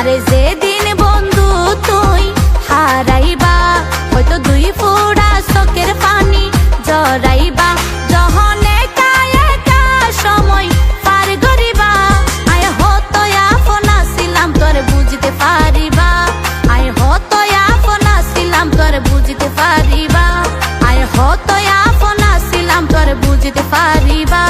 আরে যেদিন বন্ধু তুই হারাইবা, হয়তো দুই ফোঁটা চোখের পানি জড়াইবা, যখন একা একা সময় পার করিবা, আয় হতো আপনা ছিলাম তোর বুঝতে পারিবা, আয় হতো আপনা ছিলাম তোর বুঝতে পারিবা, আয় হতো আপনা ছিলাম তোর বুঝতে পারিবা।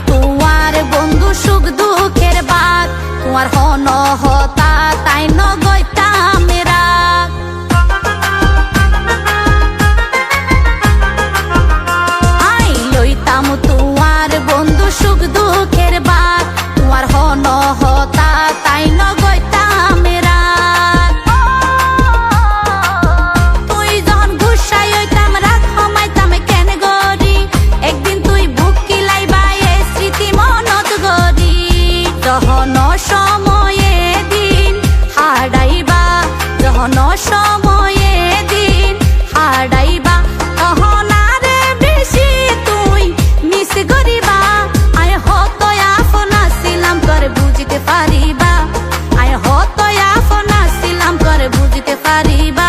তোমার বন্ধু সুখ দুঃখের বাত, তোমার হন হতা তাই নগৈতাম রাগ, আই লইতাম তোমার বন্ধু সুখ দুঃখের বাত, তোমার হন হতা তাই নগৈতাম রাগ, তুই যখন গুসাই হইতাম রাগ হমাইতাম কেন গরি, একদিন তুই বুক কিলাইবা যখন সময়ে দিন হারাইবা, যখন সময়ে দিন হারাইবা, তখন আরে বেশি তুই মিস করিবা, আয় হতো আপনা ছিলাম তোর বুঝতে পারিবা, আয় হতো আপনা ছিলাম তোর বুঝতে পারিবা।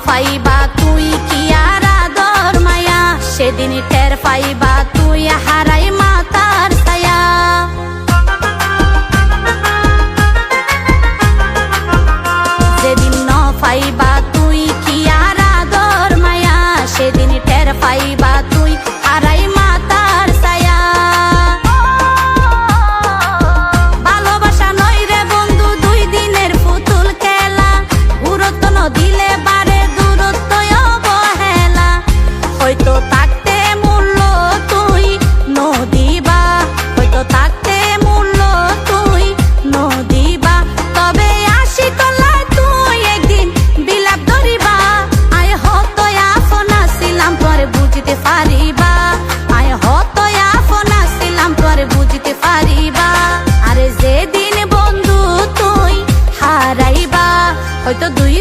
পাইবা তুই কি আর আদর মায়া, সেদিন টের পাইবা তুই হারাই মাতার ছায়া, যেদিন ন পাইবা তুই কি আর আদর মায়া, সেদিন টের পাইবা তুই হারাই মাতার ছায়া, ভালোবাসা নয় রে বন্ধু দুই দিনের পুতুল খেলা, গুরুত্ব ন দিলে বারে হয়তো থাকতে মূল্য তুই নদিবা, হয়তো থাকতে মূল্য তুই নদিবা, তবে আসি কলায় তুই একদিন বিলাপ ধরিবা, আয় হতো আপনা ছিলাম তোর বুঝতে পারিবা, আয় হতো আপনা ছিলাম তোর বুঝতে পারিবা, আরে যেদিন বন্ধু তুই হারাইবা, হয়তো দুই